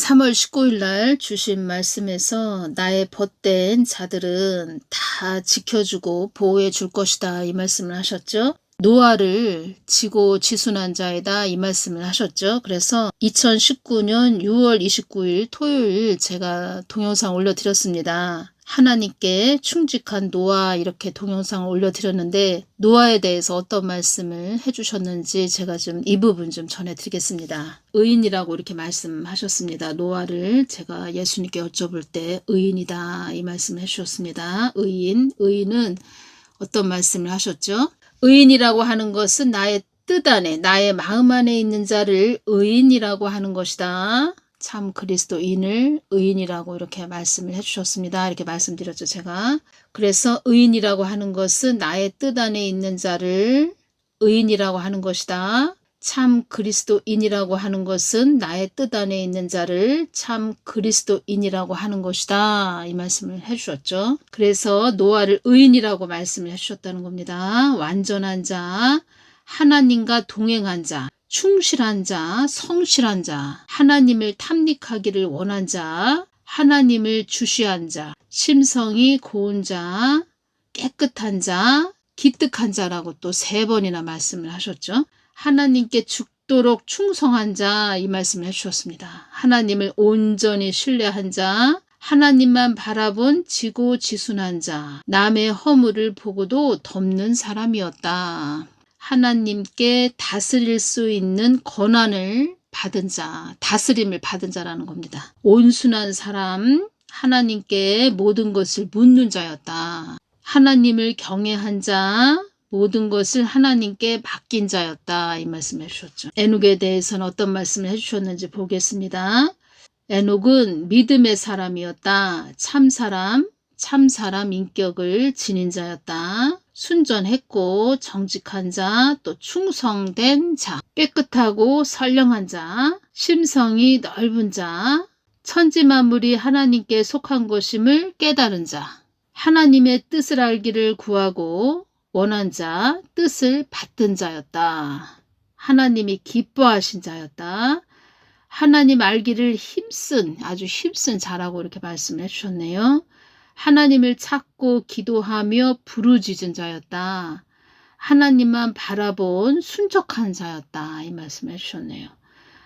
3월 19일 날 주신 말씀에서 나의 벗된 자들은 다 지켜주고 보호해 줄 것이다 이 말씀을 하셨죠. 노아를 지고 지순한 자이다 이 말씀을 하셨죠. 그래서 2019년 6월 29일 토요일 제가 동영상 올려드렸습니다. 하나님께 충직한 노아 이렇게 동영상을 올려드렸는데 노아에 대해서 어떤 말씀을 해주셨는지 제가 좀 이 부분 좀 전해드리겠습니다. 의인이라고 이렇게 말씀하셨습니다. 노아를 제가 예수님께 여쭤볼 때 의인이다 이 말씀을 해주셨습니다. 의인은 어떤 말씀을 하셨죠? 의인이라고 하는 것은 나의 뜻 안에 나의 마음 안에 있는 자를 의인이라고 하는 것이다. 참 그리스도인을 의인이라고 이렇게 말씀을 해주셨습니다. 이렇게 말씀드렸죠 제가. 그래서 의인이라고 하는 것은 나의 뜻 안에 있는 자를 의인이라고 하는 것이다. 참 그리스도인이라고 하는 것은 나의 뜻 안에 있는 자를 참 그리스도인이라고 하는 것이다. 이 말씀을 해주셨죠. 그래서 노아를 의인이라고 말씀을 해주셨다는 겁니다. 완전한 자, 하나님과 동행한 자, 충실한 자, 성실한 자, 하나님을 탐닉하기를 원한 자, 하나님을 주시한 자, 심성이 고운 자, 깨끗한 자, 기특한 자라고 또 3번이나 말씀을 하셨죠. 하나님께 죽도록 충성한 자 이 말씀을 해주셨습니다. 하나님을 온전히 신뢰한 자, 하나님만 바라본 지고지순한 자, 남의 허물을 보고도 덮는 사람이었다. 하나님께 다스릴 수 있는 권한을 받은 자, 다스림을 받은 자라는 겁니다. 온순한 사람, 하나님께 모든 것을 묻는 자였다. 하나님을 경외한 자, 모든 것을 하나님께 맡긴 자였다 이 말씀을 해주셨죠. 에녹에 대해서는 어떤 말씀을 해주셨는지 보겠습니다. 에녹은 믿음의 사람이었다. 참사람 인격을 지닌 자였다. 순전했고 정직한 자, 또 충성된 자, 깨끗하고 선량한 자, 심성이 넓은 자, 천지만물이 하나님께 속한 것임을 깨달은 자, 하나님의 뜻을 알기를 구하고 원한 자, 뜻을 받든 자였다. 하나님이 기뻐하신 자였다. 하나님 알기를 아주 힘쓴 자라고 이렇게 말씀을 해주셨네요. 하나님을 찾고 기도하며 부르짖은 자였다. 하나님만 바라본 순적한 자였다. 이 말씀을 해주셨네요.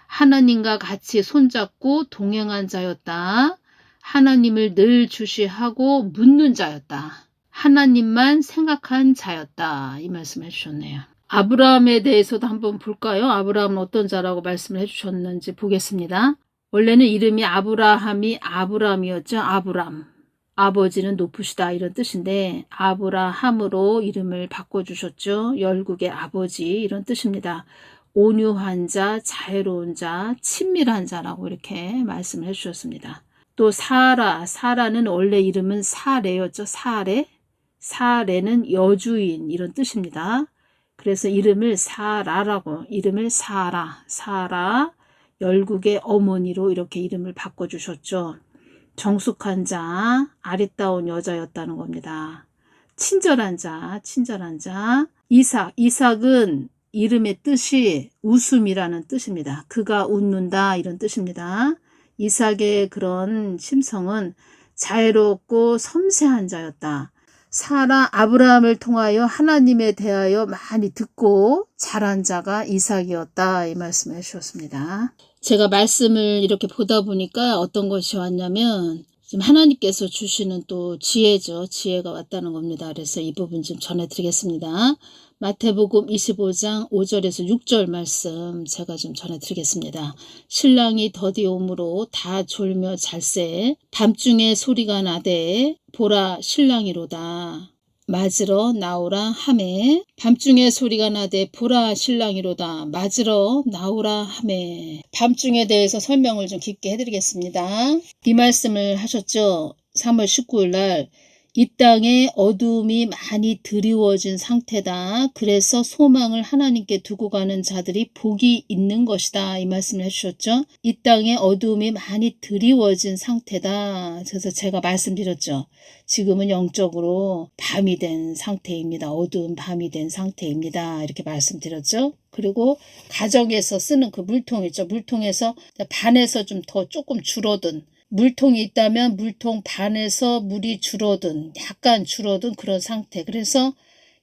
하나님과 같이 손잡고 동행한 자였다. 하나님을 늘 주시하고 묻는 자였다. 하나님만 생각한 자였다. 이 말씀을 해주셨네요. 아브라함에 대해서도 한번 볼까요? 아브라함은 어떤 자라고 말씀을 해주셨는지 보겠습니다. 원래는 이름이 아브라함이었죠. 아브람. 아버지는 높으시다 이런 뜻인데 아브라함으로 이름을 바꿔주셨죠. 열국의 아버지 이런 뜻입니다. 온유한 자, 자애로운 자, 친밀한 자라고 이렇게 말씀을 해주셨습니다. 또 사라는 원래 이름은 사레였죠. 사레는 여주인 이런 뜻입니다. 그래서 이름을 사라 열국의 어머니로 이렇게 이름을 바꿔주셨죠. 정숙한 자, 아리따운 여자였다는 겁니다. 친절한 자. 이삭은 이름의 뜻이 웃음이라는 뜻입니다. 그가 웃는다 이런 뜻입니다. 이삭의 그런 심성은 자애롭고 섬세한 자였다. 사라 아브라함을 통하여 하나님에 대하여 많이 듣고 자란 자가 이삭이었다 이 말씀을 해주셨습니다. 제가 말씀을 이렇게 보다 보니까 어떤 것이 왔냐면 지금 하나님께서 주시는 또 지혜죠. 지혜가 왔다는 겁니다. 그래서 이 부분 좀 전해드리겠습니다. 마태복음 25장 5절에서 6절 말씀 제가 좀 전해드리겠습니다. 신랑이 더디 오므로 다 졸며 잘세 밤중에 소리가 나되 보라 신랑이로다. 맞으러 나오라 하매 밤중에 소리가 나되 보라 신랑이로다. 맞으러 나오라 하매. 밤중에 대해서 설명을 좀 깊게 해드리겠습니다. 이 말씀을 하셨죠. 3월 19일 날 이 땅에 어두움이 많이 드리워진 상태다. 그래서 소망을 하나님께 두고 가는 자들이 복이 있는 것이다. 이 말씀을 해주셨죠. 이 땅에 어두움이 많이 드리워진 상태다. 그래서 제가 말씀드렸죠. 지금은 영적으로 밤이 된 상태입니다. 어두운 밤이 된 상태입니다. 이렇게 말씀드렸죠. 그리고 가정에서 쓰는 그 물통 있죠. 물통에서 반에서 좀 더 조금 줄어든, 물통이 있다면 물통 반에서 물이 줄어든, 약간 줄어든 그런 상태. 그래서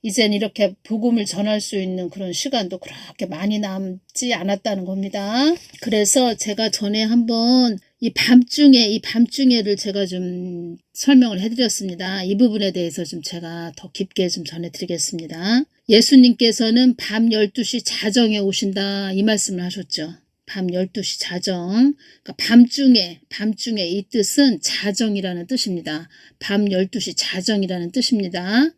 이젠 이렇게 복음을 전할 수 있는 그런 시간도 그렇게 많이 남지 않았다는 겁니다. 그래서 제가 전에 한번 이 밤중에를 제가 좀 설명을 해드렸습니다. 이 부분에 대해서 좀 제가 더 깊게 좀 전해드리겠습니다. 예수님께서는 밤 12시 자정에 오신다. 이 말씀을 하셨죠. 밤 12시 자정. 그러니까 밤중에 이 뜻은 자정이라는 뜻입니다. 밤 12시 자정이라는 뜻입니다.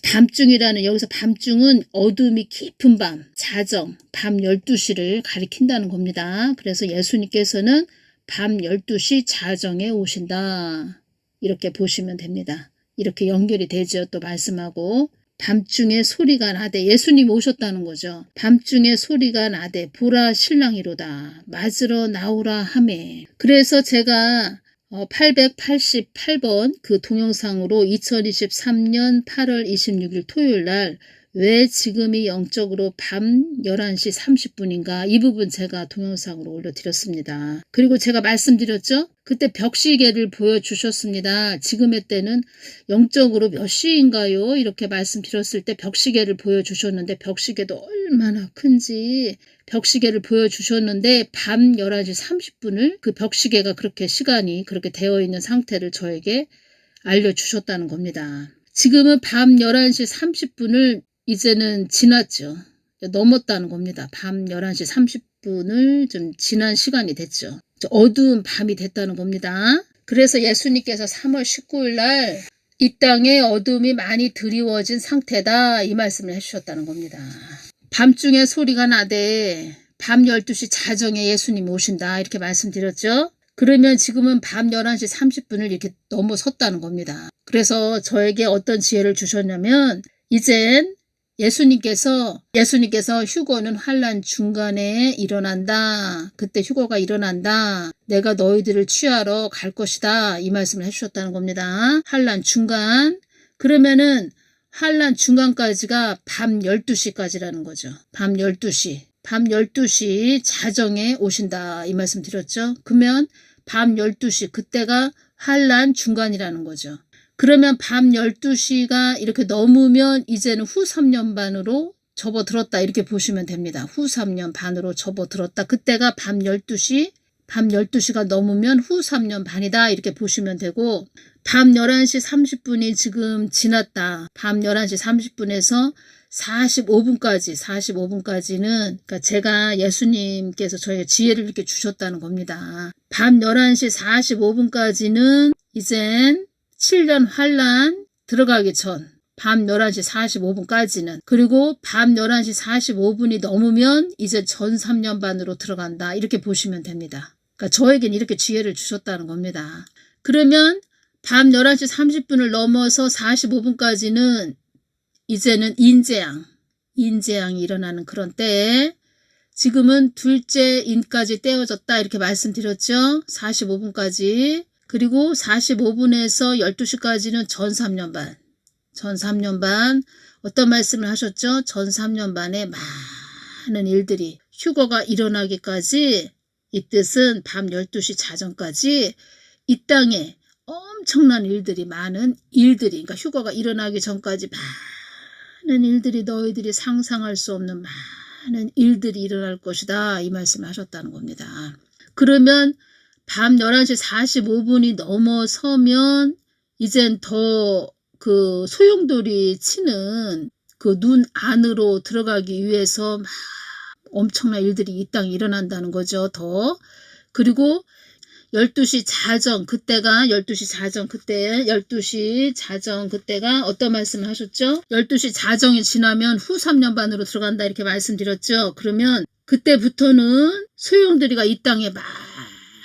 밤중이라는, 여기서 밤중은 어둠이 깊은 밤, 자정, 밤 12시를 가리킨다는 겁니다. 그래서 예수님께서는 밤 12시 자정에 오신다. 이렇게 보시면 됩니다. 이렇게 연결이 되죠. 또 말씀하고. 밤중에 소리가 나되, 예수님 오셨다는 거죠. 밤중에 소리가 나되 보라 신랑이로다. 맞으러 나오라 하매. 그래서 제가 888번 그 동영상으로 2023년 8월 26일 토요일 날 왜 지금이 영적으로 밤 11시 30분인가 이 부분 제가 동영상으로 올려드렸습니다. 그리고 제가 말씀드렸죠. 그때 벽시계를 보여주셨습니다. 지금의 때는 영적으로 몇 시인가요? 이렇게 말씀드렸을 때 벽시계를 보여주셨는데, 벽시계도 얼마나 큰지 벽시계를 보여주셨는데 밤 11시 30분을 그 벽시계가 그렇게 시간이 그렇게 되어 있는 상태를 저에게 알려주셨다는 겁니다. 지금은 밤 11시 30분을 이제는 지났죠. 넘었다는 겁니다. 밤 11시 30분을 좀 지난 시간이 됐죠. 어두운 밤이 됐다는 겁니다. 그래서 예수님께서 3월 19일 날 이 땅에 어둠이 많이 드리워진 상태다. 이 말씀을 해주셨다는 겁니다. 밤중에 소리가 나되 밤 12시 자정에 예수님 오신다. 이렇게 말씀드렸죠. 그러면 지금은 밤 11시 30분을 이렇게 넘어섰다는 겁니다. 그래서 저에게 어떤 지혜를 주셨냐면, 이젠 예수님께서 휴거는 환난 중간에 일어난다. 그때 휴거가 일어난다. 내가 너희들을 취하러 갈 것이다. 이 말씀을 해주셨다는 겁니다. 환난 중간. 그러면은 환난 중간까지가 밤 12시까지라는 거죠. 밤 12시. 밤 12시 자정에 오신다. 이 말씀 드렸죠. 그러면 밤 12시 그때가 환난 중간이라는 거죠. 그러면 밤 12시가 이렇게 넘으면 이제는 후 3년 반으로 접어들었다. 이렇게 보시면 됩니다. 후 3년 반으로 접어들었다. 그때가 밤 12시가 넘으면 후 3년 반이다. 이렇게 보시면 되고, 밤 11시 30분이 지금 지났다. 밤 11시 30분에서 45분까지는 그러니까 제가 예수님께서 저에게 지혜를 이렇게 주셨다는 겁니다. 밤 11시 45분까지는 이젠 7년 환란 들어가기 전, 밤 11시 45분까지는, 그리고 밤 11시 45분이 넘으면 이제 전 3년 반으로 들어간다. 이렇게 보시면 됩니다. 그러니까 저에겐 이렇게 지혜를 주셨다는 겁니다. 그러면 밤 11시 30분을 넘어서 45분까지는 이제는 인재양이 일어나는 그런 때에 지금은 둘째 인까지 떼어졌다. 이렇게 말씀드렸죠. 45분까지. 그리고 45분에서 12시까지는 전 3년 반. 어떤 말씀을 하셨죠? 전 3년 반에 많은 일들이, 휴거가 일어나기까지, 이 뜻은 밤 12시 자정까지 이 땅에 엄청난 일들이, 많은 일들이, 그러니까 휴거가 일어나기 전까지 많은 일들이, 너희들이 상상할 수 없는 많은 일들이 일어날 것이다. 이 말씀을 하셨다는 겁니다. 그러면 밤 11시 45분이 넘어서면 이젠 더 그 소용돌이 치는 그 눈 안으로 들어가기 위해서 막 엄청난 일들이 이 땅에 일어난다는 거죠. 더. 그리고 12시 자정 그때가 12시 자정 그때가 어떤 말씀을 하셨죠? 12시 자정이 지나면 후 3년 반으로 들어간다. 이렇게 말씀드렸죠. 그러면 그때부터는 소용돌이가 이 땅에 막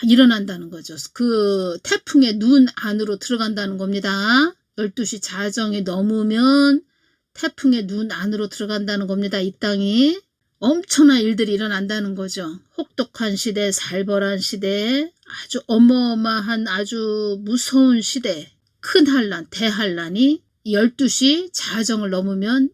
일어난다는 거죠. 그 태풍의 눈 안으로 들어간다는 겁니다. 12시 자정이 넘으면 태풍의 눈 안으로 들어간다는 겁니다. 이 땅이 엄청난 일들이 일어난다는 거죠. 혹독한 시대, 살벌한 시대, 아주 어마어마한 아주 무서운 시대, 큰 환란, 대환란이 12시 자정을 넘으면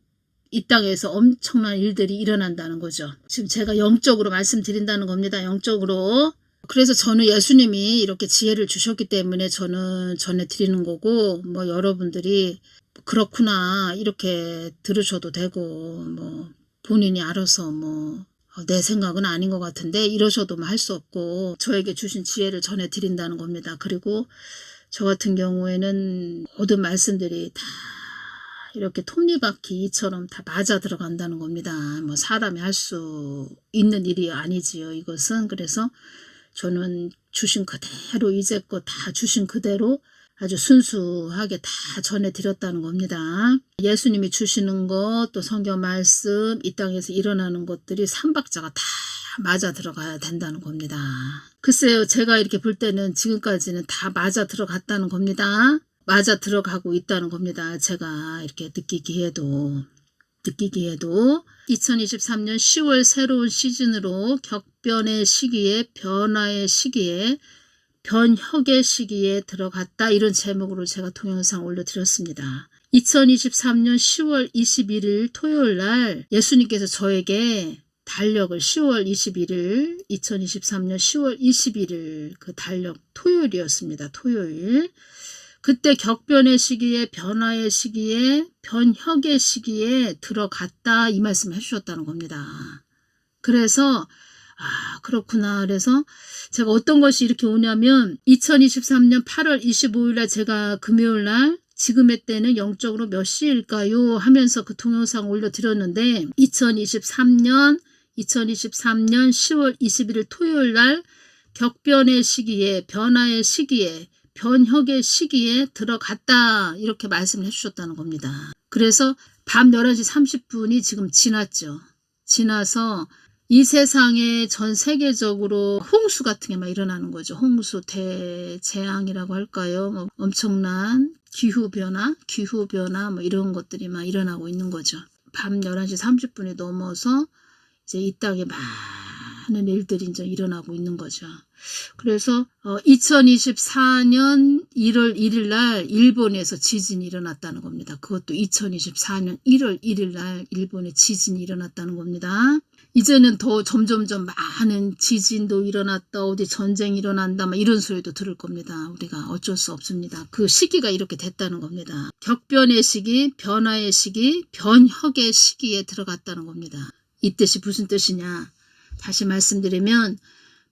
이 땅에서 엄청난 일들이 일어난다는 거죠. 지금 제가 영적으로 말씀드린다는 겁니다. 영적으로. 그래서 저는 예수님이 이렇게 지혜를 주셨기 때문에 저는 전해드리는 거고, 뭐 여러분들이 그렇구나 이렇게 들으셔도 되고, 뭐 본인이 알아서 뭐 내 생각은 아닌 것 같은데 이러셔도 할 수 없고, 저에게 주신 지혜를 전해드린다는 겁니다. 그리고 저 같은 경우에는 모든 말씀들이 다 이렇게 톱니바퀴처럼 다 맞아 들어간다는 겁니다. 뭐 사람이 할 수 있는 일이 아니지요, 이것은. 그래서 저는 주신 그대로, 이제껏 다 주신 그대로 아주 순수하게 다 전해드렸다는 겁니다. 예수님이 주시는 것, 또 성경 말씀, 이 땅에서 일어나는 것들이 삼박자가 다 맞아 들어가야 된다는 겁니다. 글쎄요, 제가 이렇게 볼 때는 지금까지는 다 맞아 들어갔다는 겁니다. 맞아 들어가고 있다는 겁니다. 제가 이렇게 느끼기에도 2023년 10월 새로운 시즌으로 격변의 시기에, 변화의 시기에, 변혁의 시기에 들어갔다, 이런 제목으로 제가 동영상 올려드렸습니다. 2023년 10월 21일 토요일 날 예수님께서 저에게 달력을 10월 21일 2023년 10월 21일 그 달력 토요일이었습니다. 토요일. 그때 격변의 시기에, 변화의 시기에, 변혁의 시기에 들어갔다, 이 말씀을 해주셨다는 겁니다. 그래서 그렇구나. 그래서 제가 어떤 것이 이렇게 오냐면 2023년 8월 25일 날 제가 금요일 날 지금의 때는 영적으로 몇 시일까요? 하면서 그 동영상 올려드렸는데 2023년 10월 21일 토요일 날 격변의 시기에, 변화의 시기에, 변혁의 시기에 들어갔다, 이렇게 말씀을 해주셨다는 겁니다. 그래서 밤 11시 30분이 지금 지났죠. 지나서 이 세상에 전 세계적으로 홍수 같은 게 막 일어나는 거죠. 홍수, 대재앙이라고 할까요? 뭐 엄청난 기후변화 뭐 이런 것들이 막 일어나고 있는 거죠. 밤 11시 30분이 넘어서 이제 이 땅에 많은 일들이 이제 일어나고 있는 거죠. 그래서 2024년 1월 1일 날 일본에서 지진이 일어났다는 겁니다. 그것도 2024년 1월 1일 날 일본에 지진이 일어났다는 겁니다. 이제는 더 점점점 많은 지진도 일어났다, 어디 전쟁이 일어난다, 막 이런 소리도 들을 겁니다. 우리가 어쩔 수 없습니다. 그 시기가 이렇게 됐다는 겁니다. 격변의 시기, 변화의 시기, 변혁의 시기에 들어갔다는 겁니다. 이 뜻이 무슨 뜻이냐? 다시 말씀드리면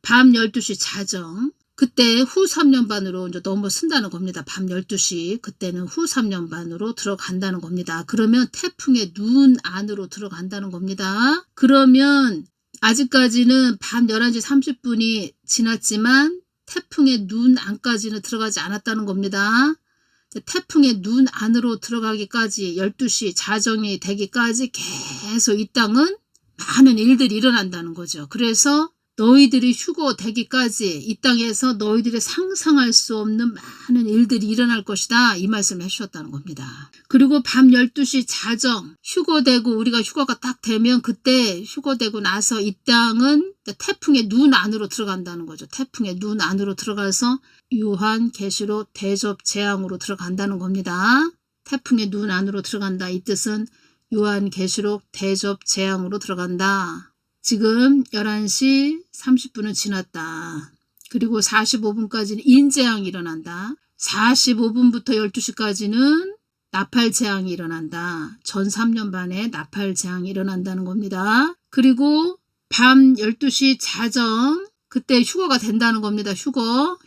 밤 12시 자정, 그때 후 3년 반으로 이제 넘어선다는 겁니다. 밤 12시, 그때는 후 3년 반으로 들어간다는 겁니다. 그러면 태풍의 눈 안으로 들어간다는 겁니다. 그러면 아직까지는 밤 11시 30분이 지났지만 태풍의 눈 안까지는 들어가지 않았다는 겁니다. 태풍의 눈 안으로 들어가기까지 12시 자정이 되기까지 계속 이 땅은 많은 일들이 일어난다는 거죠. 그래서 너희들이 휴거되기까지 이 땅에서 너희들이 상상할 수 없는 많은 일들이 일어날 것이다, 이 말씀을 해주셨다는 겁니다. 그리고 밤 12시 자정 휴거되고 우리가 휴거가 딱 되면 그때 휴거되고 나서 이 땅은 태풍의 눈 안으로 들어간다는 거죠. 태풍의 눈 안으로 들어가서 요한 계시록 대접 재앙으로 들어간다는 겁니다. 태풍의 눈 안으로 들어간다, 이 뜻은 요한 계시록 대접 재앙으로 들어간다. 지금 11시 30분은 지났다. 그리고 45분까지는 인재앙이 일어난다. 45분부터 12시까지는 나팔재앙이 일어난다. 전 3년 반에 나팔재앙이 일어난다는 겁니다. 그리고 밤 12시 자정, 그때 휴거가 된다는 겁니다. 휴거.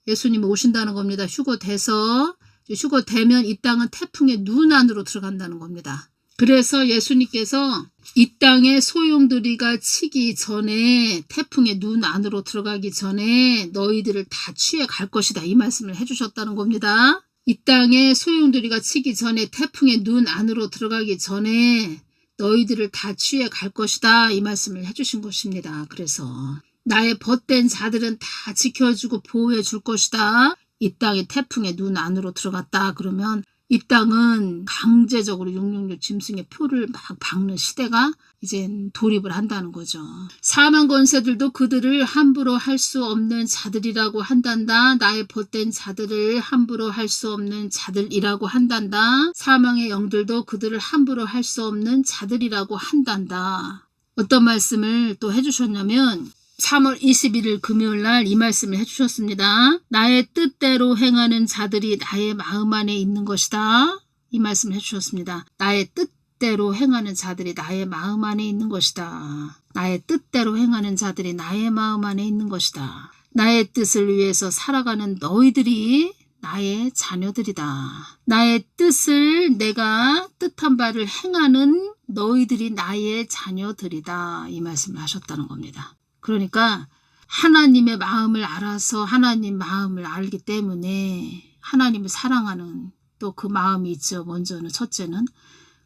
예수님이 오신다는 겁니다. 휴거돼서, 휴거되면 이 땅은 태풍의 눈 안으로 들어간다는 겁니다. 그래서 예수님께서 이 땅에 소용돌이가 치기 전에, 태풍의 눈 안으로 들어가기 전에 너희들을 다 취해 갈 것이다, 이 말씀을 해주셨다는 겁니다. 이 땅에 소용돌이가 치기 전에, 태풍의 눈 안으로 들어가기 전에 너희들을 다 취해 갈 것이다, 이 말씀을 해주신 것입니다. 그래서 나의 벗된 자들은 다 지켜주고 보호해 줄 것이다. 이 땅이 태풍의 눈 안으로 들어갔다 그러면 이 땅은 강제적으로 666 짐승의 표를 막 박는 시대가 이젠 돌입을 한다는 거죠. 사망 권세들도 그들을 함부로 할 수 없는 자들이라고 한단다. 나의 벗된 자들을 함부로 할 수 없는 자들이라고 한단다. 사망의 영들도 그들을 함부로 할 수 없는 자들이라고 한단다. 어떤 말씀을 또 해주셨냐면 3월 21일 금요일날 이 말씀을 해주셨습니다. 나의 뜻대로 행하는 자들이 나의 마음 안에 있는 것이다. 이 말씀을 해주셨습니다. 나의 뜻대로 행하는 자들이 나의 마음 안에 있는 것이다. 나의 뜻대로 행하는 자들이 나의 마음 안에 있는 것이다. 나의 뜻을 위해서 살아가는 너희들이 나의 자녀들이다. 나의 뜻을 내가 뜻한 바를 행하는 너희들이 나의 자녀들이다. 이 말씀을 하셨다는 겁니다. 그러니까 하나님의 마음을 알아서 하나님 마음을 알기 때문에 하나님을 사랑하는 또 그 마음이 있죠. 먼저는 첫째는.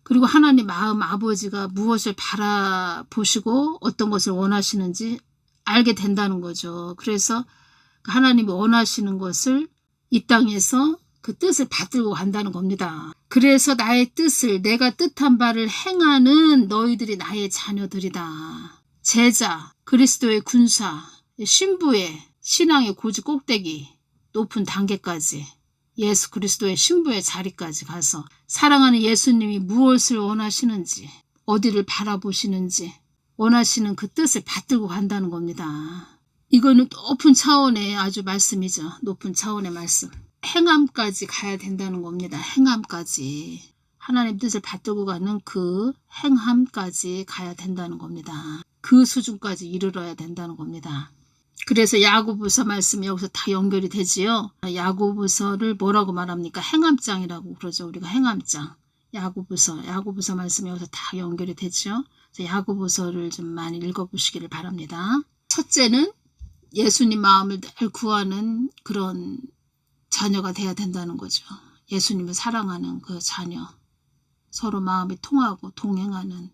그리고 하나님 마음 아버지가 무엇을 바라보시고 어떤 것을 원하시는지 알게 된다는 거죠. 그래서 하나님이 원하시는 것을 이 땅에서 그 뜻을 받들고 간다는 겁니다. 그래서 나의 뜻을 내가 뜻한 바를 행하는 너희들이 나의 자녀들이다. 제자, 그리스도의 군사, 신부의 신앙의 고지 꼭대기, 높은 단계까지 예수 그리스도의 신부의 자리까지 가서 사랑하는 예수님이 무엇을 원하시는지 어디를 바라보시는지 원하시는 그 뜻을 받들고 간다는 겁니다. 이거는 높은 차원의 아주 말씀이죠. 높은 차원의 말씀. 행함까지 가야 된다는 겁니다. 행함까지. 하나님 뜻을 받들고 가는 그 행함까지 가야 된다는 겁니다. 그 수준까지 이르러야 된다는 겁니다. 그래서 야고보서 말씀이 여기서 다 연결이 되지요. 야고보서를 뭐라고 말합니까? 행함장이라고 그러죠. 우리가 행함장. 야고보서 말씀이 여기서 다 연결이 되죠. 야고보서를 좀 많이 읽어보시기를 바랍니다. 첫째는 예수님 마음을 늘 구하는 그런 자녀가 돼야 된다는 거죠. 예수님을 사랑하는 그 자녀. 서로 마음이 통하고 동행하는,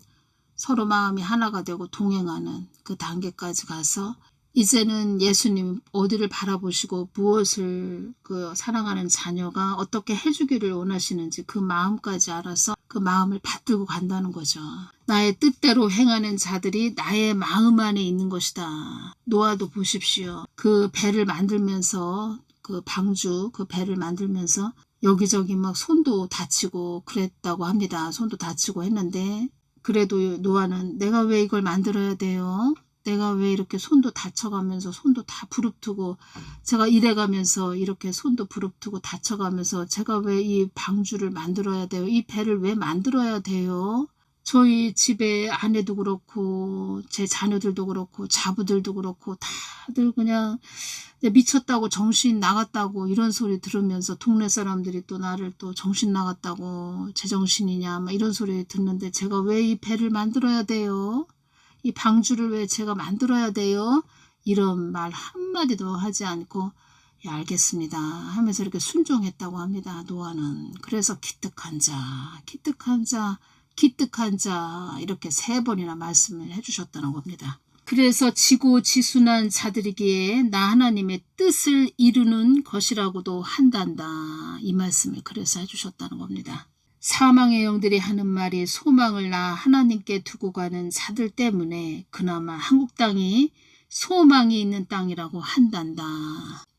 서로 마음이 하나가 되고 동행하는 그 단계까지 가서 이제는 예수님 어디를 바라보시고 무엇을 그 사랑하는 자녀가 어떻게 해주기를 원하시는지 그 마음까지 알아서 그 마음을 받들고 간다는 거죠. 나의 뜻대로 행하는 자들이 나의 마음 안에 있는 것이다. 노아도 보십시오. 그 배를 만들면서 그 방주 그 배를 만들면서 여기저기 막 손도 다치고 그랬다고 합니다. 손도 다치고 했는데 그래도 노아는 내가 왜 이걸 만들어야 돼요? 내가 왜 이렇게 손도 다쳐가면서 손도 다 부릅뜨고 제가 일해가면서 이렇게 손도 부릅뜨고 다쳐가면서 제가 왜 이 방주를 만들어야 돼요? 이 배를 왜 만들어야 돼요? 저희 집에 아내도 그렇고 제 자녀들도 그렇고 자부들도 그렇고 다들 그냥 미쳤다고 정신 나갔다고 이런 소리 들으면서 동네 사람들이 또 나를 또 정신 나갔다고 제정신이냐 막 이런 소리 듣는데 제가 왜 이 배를 만들어야 돼요? 이 방주를 왜 제가 만들어야 돼요? 이런 말 한마디도 하지 않고 예, 알겠습니다 하면서 이렇게 순종했다고 합니다. 노아는. 그래서 기특한 자, 기특한 자, 기특한 자 이렇게 3번이나 말씀을 해주셨다는 겁니다. 그래서 지고지순한 자들이기에 나 하나님의 뜻을 이루는 것이라고도 한단다. 이 말씀을 그래서 해주셨다는 겁니다. 사망의 영들이 하는 말이 소망을 나 하나님께 두고 가는 자들 때문에 그나마 한국 땅이 소망이 있는 땅이라고 한단다.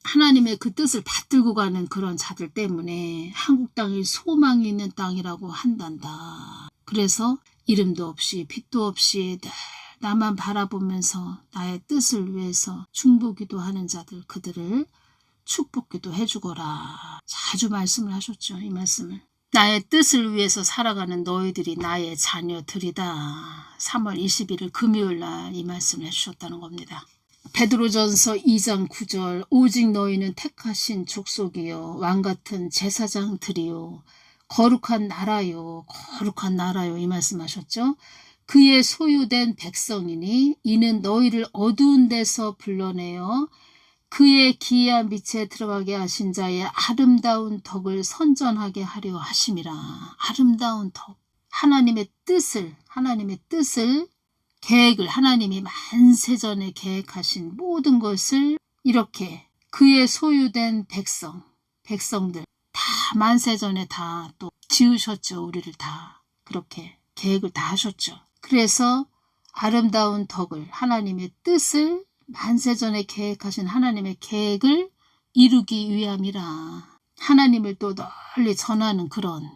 하나님의 그 뜻을 받들고 가는 그런 자들 때문에 한국 땅이 소망이 있는 땅이라고 한단다. 그래서 이름도 없이 빛도 없이 늘 나만 바라보면서 나의 뜻을 위해서 중보기도 하는 자들 그들을 축복기도 해주거라. 자주 말씀을 하셨죠. 이 말씀을. 나의 뜻을 위해서 살아가는 너희들이 나의 자녀들이다. 3월 21일 금요일날 이 말씀을 해주셨다는 겁니다. 베드로전서 2장 9절 오직 너희는 택하신 족속이요 왕같은 제사장들이요 거룩한 나라요 거룩한 나라요 이 말씀하셨죠. 그의 소유된 백성이니 이는 너희를 어두운 데서 불러내어 그의 기이한 빛에 들어가게 하신 자의 아름다운 덕을 선전하게 하려 하심이라. 아름다운 덕. 하나님의 뜻을 계획을 하나님이 만세전에 계획하신 모든 것을 이렇게 그의 소유된 백성 백성들 다 만세전에 다 또 지으셨죠. 우리를 다 그렇게 계획을 다 하셨죠. 그래서 아름다운 덕을 하나님의 뜻을 만세전에 계획하신 하나님의 계획을 이루기 위함이라 하나님을 또 널리 전하는 그런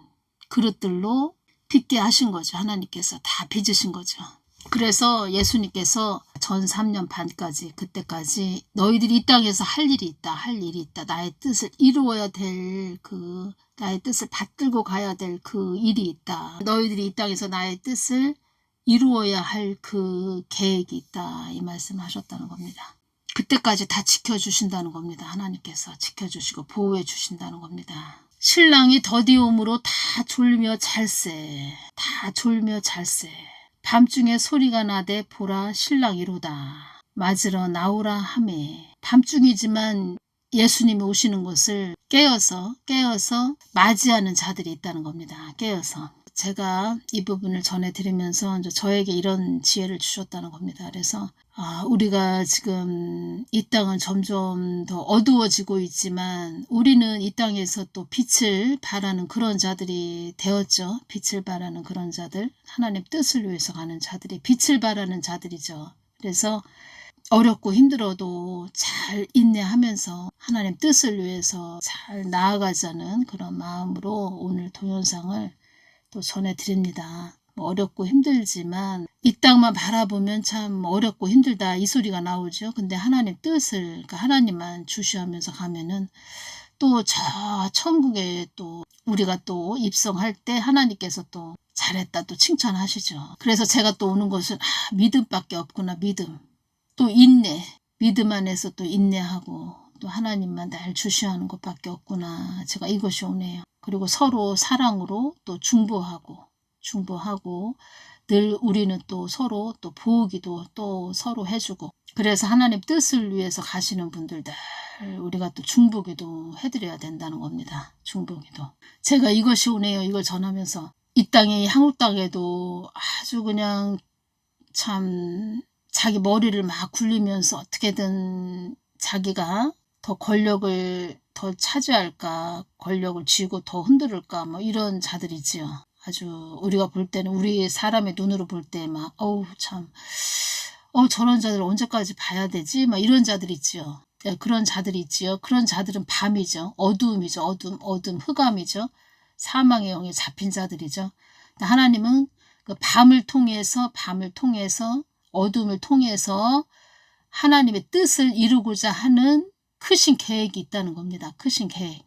그릇들로 빚게 하신 거죠. 하나님께서 다 빚으신 거죠. 그래서 예수님께서 전 3년 반까지 그때까지 너희들이 이 땅에서 할 일이 있다. 나의 뜻을 이루어야 될 나의 뜻을 받들고 가야 될 그 일이 있다. 너희들이 이 땅에서 나의 뜻을 이루어야 할 그 계획이 있다. 이 말씀하셨다는 겁니다. 그때까지 다 지켜주신다는 겁니다. 하나님께서 지켜주시고 보호해 주신다는 겁니다. 신랑이 더디옴으로 다 졸며 잘세. 밤중에 소리가 나되 보라 신랑이로다. 맞으러 나오라 하매. 밤중이지만 예수님이 오시는 것을 깨어서 맞이하는 자들이 있다는 겁니다. 깨어서. 제가 이 부분을 전해드리면서 저에게 이런 지혜를 주셨다는 겁니다. 그래서 우리가 지금 이 땅은 점점 더 어두워지고 있지만 우리는 이 땅에서 또 빛을 발하는 그런 자들이 되었죠. 빛을 발하는 그런 자들, 하나님 뜻을 위해서 가는 자들이 빛을 발하는 자들이죠. 그래서 어렵고 힘들어도 잘 인내하면서 하나님 뜻을 위해서 잘 나아가자는 그런 마음으로 오늘 동영상을 또 전해드립니다. 어렵고 힘들지만 이 땅만 바라보면 참 어렵고 힘들다 이 소리가 나오죠. 근데 하나님 뜻을 그러니까 하나님만 주시하면서 가면은 또 저 천국에 또 우리가 또 입성할 때 하나님께서 또 잘했다 또 칭찬하시죠. 그래서 제가 또 오는 것은 믿음밖에 없구나. 믿음. 또 인내. 믿음 안에서 또 인내하고 또 하나님만 날 주시하는 것밖에 없구나. 제가 이것이 오네요. 그리고 서로 사랑으로 또 중보하고 늘 우리는 또 서로 또 보호기도 또 서로 해주고 그래서 하나님 뜻을 위해서 가시는 분들들 우리가 또 중보기도 해드려야 된다는 겁니다. 중보기도. 제가 이것이 오네요. 이걸 전하면서 이 땅에 한국 땅에도 아주 그냥 참 자기 머리를 막 굴리면서 어떻게든 자기가 더 권력을 더 차지할까 권력을 쥐고 더 흔들을까 뭐 이런 자들이지요. 아주 우리가 볼 때는 우리 사람의 눈으로 볼 때 막 저런 자들 언제까지 봐야 되지 막 이런 자들 있지요. 네, 그런 자들이 있지요. 그런 자들은 밤이죠. 어두움이죠. 어둠 흑암이죠. 사망의 영에 잡힌 자들이죠. 하나님은 그 밤을 통해서 어둠을 통해서 하나님의 뜻을 이루고자 하는 크신 계획이 있다는 겁니다. 크신 계획.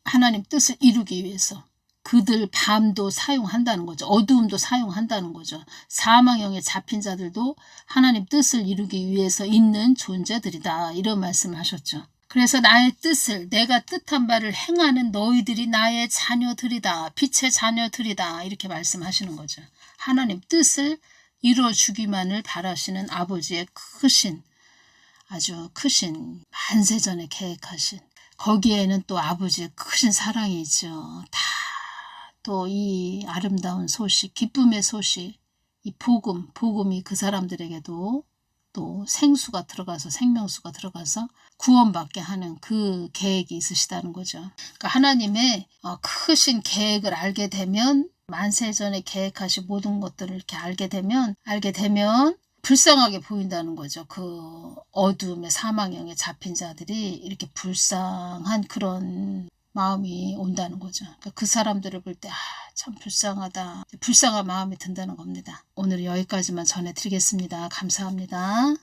하나님 뜻을 이루기 위해서. 그들 밤도 사용한다는 거죠. 어두움도 사용한다는 거죠. 사망형에 잡힌 자들도 하나님 뜻을 이루기 위해서 있는 존재들이다. 이런 말씀을 하셨죠. 그래서 나의 뜻을 내가 뜻한 바를 행하는 너희들이 나의 자녀들이다. 빛의 자녀들이다. 이렇게 말씀하시는 거죠. 하나님 뜻을 이루어주기만을 바라시는 아버지의 아주 크신 만세전에 계획하신 거기에는 또 아버지의 크신 사랑이 있죠. 다 또 이 아름다운 소식, 기쁨의 소식, 이 복음이 그 사람들에게도 또 생수가 들어가서 생명수가 들어가서 구원받게 하는 그 계획이 있으시다는 거죠. 그러니까 하나님의 크신 계획을 알게 되면 만세전에 계획하신 모든 것들을 이렇게 알게 되면 불쌍하게 보인다는 거죠. 그 어둠의 사망형에 잡힌 자들이 이렇게 불쌍한 그런 마음이 온다는 거죠. 그러니까 그 사람들을 볼 때 참 불쌍하다. 불쌍한 마음이 든다는 겁니다. 오늘 여기까지만 전해드리겠습니다. 감사합니다.